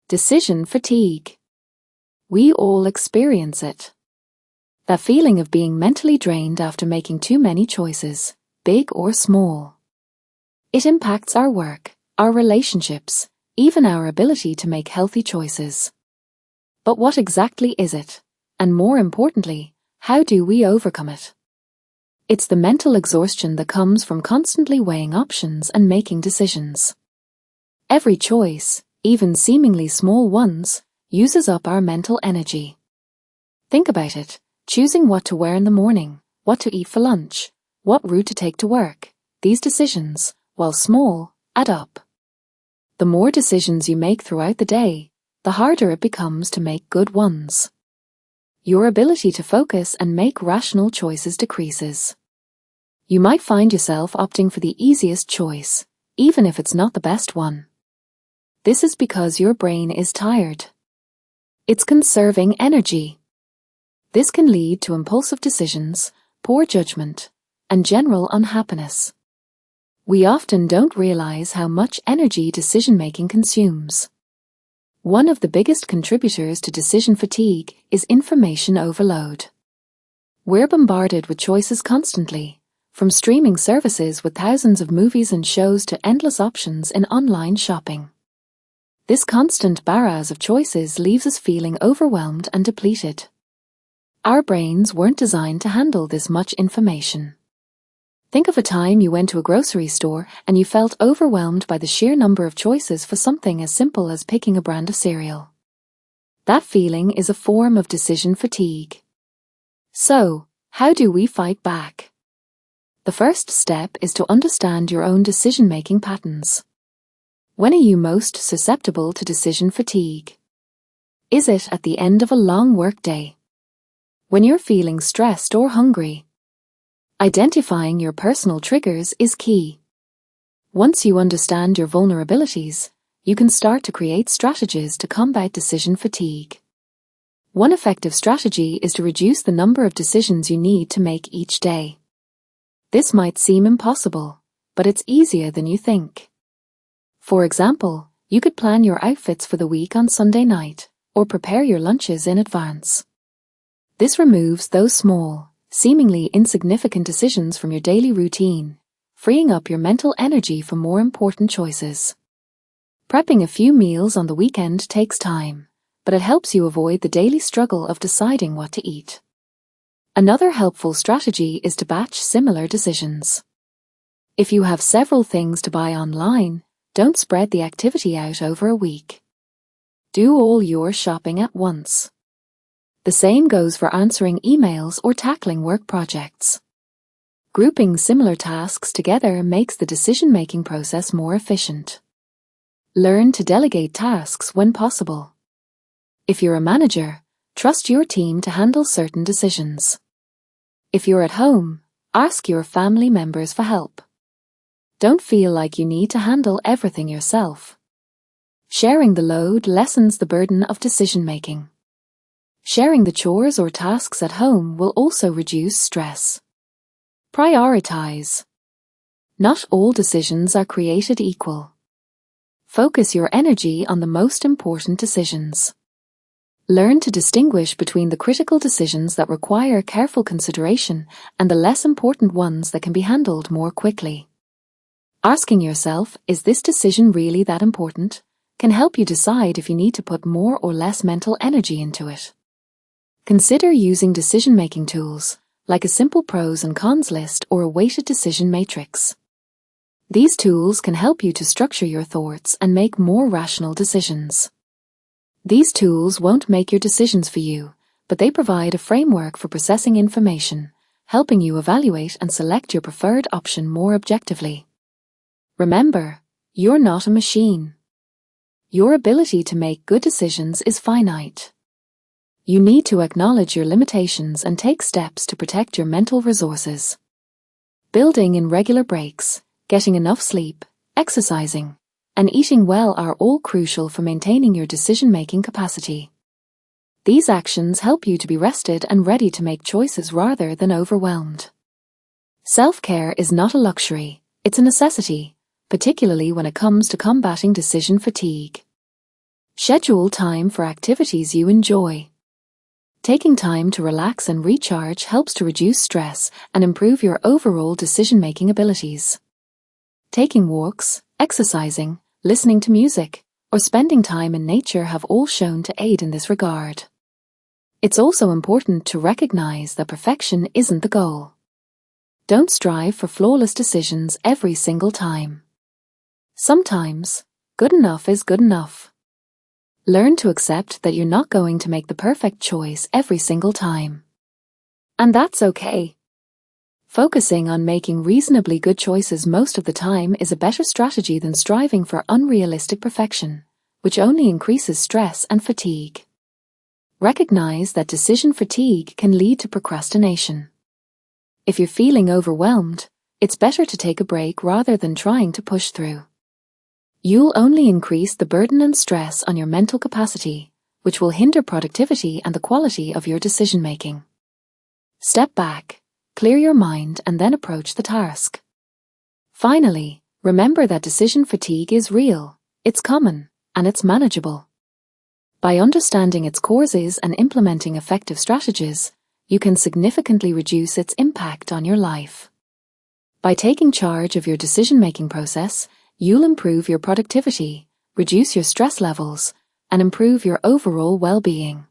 Decision fatigue. We all experience it. That feeling of being mentally drained after making too many choices, big or small. It impacts our work, our relationships, even our ability to make healthy choices. But what exactly is it? And more importantly, how do we overcome it? It's the mental exhaustion that comes from constantly weighing options and making decisions. Every choice, even seemingly small ones, uses up our mental energy. Think about it. Choosing what to wear in the morning, what to eat for lunch, what route to take to work. These decisions, while small, add up. The more decisions you make throughout the day, the harder it becomes to make good ones. Your ability to focus and make rational choices decreases. You might find yourself opting for the easiest choice, even if it's not the best one. This is because your brain is tired. It's conserving energy. This can lead to impulsive decisions, poor judgment, and general unhappiness. We often don't realize how much energy decision-making consumes. One of the biggest contributors to decision fatigue is information overload. We're bombarded with choices constantly, from streaming services with thousands of movies and shows to endless options in online shopping. This constant barrage of choices leaves us feeling overwhelmed and depleted. Our brains weren't designed to handle this much information. Think of a time you went to a grocery store and you felt overwhelmed by the sheer number of choices for something as simple as picking a brand of cereal. That feeling is a form of decision fatigue. So, how do we fight back? The first step is to understand your own decision-making patterns. When are you most susceptible to decision fatigue? Is it at the end of a long workday? When you're feeling stressed or hungry? Identifying your personal triggers is key. Once you understand your vulnerabilities, you can start to create strategies to combat decision fatigue. One effective strategy is to reduce the number of decisions you need to make each day. This might seem impossible, but it's easier than you think. For example, you could plan your outfits for the week on Sunday night, or prepare your lunches in advance. This removes those small, seemingly insignificant decisions from your daily routine, freeing up your mental energy for more important choices. Prepping a few meals on the weekend takes time, but it helps you avoid the daily struggle of deciding what to eat. Another helpful strategy is to batch similar decisions. If you have several things to buy online, don't spread the activity out over a week. Do all your shopping at once. The same goes for answering emails or tackling work projects. Grouping similar tasks together makes the decision-making process more efficient. Learn to delegate tasks when possible. If you're a manager, trust your team to handle certain decisions. If you're at home, ask your family members for help. Don't feel like you need to handle everything yourself. Sharing the load lessens the burden of decision-making. Sharing the chores or tasks at home will also reduce stress. Prioritize. Not all decisions are created equal. Focus your energy on the most important decisions. Learn to distinguish between the critical decisions that require careful consideration and the less important ones that can be handled more quickly. Asking yourself, is this decision really that important, can help you decide if you need to put more or less mental energy into it. Consider using decision-making tools, like a simple pros and cons list or a weighted decision matrix. These tools can help you to structure your thoughts and make more rational decisions. These tools won't make your decisions for you, but they provide a framework for processing information, helping you evaluate and select your preferred option more objectively. Remember, you're not a machine. Your ability to make good decisions is finite. You need to acknowledge your limitations and take steps to protect your mental resources. Building in regular breaks, getting enough sleep, exercising, and eating well are all crucial for maintaining your decision-making capacity. These actions help you to be rested and ready to make choices rather than overwhelmed. Self-care is not a luxury, it's a necessity, particularly when it comes to combating decision fatigue. Schedule time for activities you enjoy. Taking time to relax and recharge helps to reduce stress and improve your overall decision-making abilities. Taking walks, exercising, listening to music, or spending time in nature have all shown to aid in this regard. It's also important to recognize that perfection isn't the goal. Don't strive for flawless decisions every single time. Sometimes, good enough is good enough. Learn to accept that you're not going to make the perfect choice every single time. And that's okay. Focusing on making reasonably good choices most of the time is a better strategy than striving for unrealistic perfection, which only increases stress and fatigue. Recognize that decision fatigue can lead to procrastination. If you're feeling overwhelmed, it's better to take a break rather than trying to push through. You'll only increase the burden and stress on your mental capacity, which will hinder productivity and the quality of your decision-making. Step back, clear your mind, and then approach the task. Finally, remember that decision fatigue is real, it's common, and it's manageable. By understanding its causes and implementing effective strategies, you can significantly reduce its impact on your life. By taking charge of your decision-making process, you'll improve your productivity, reduce your stress levels, and improve your overall well-being.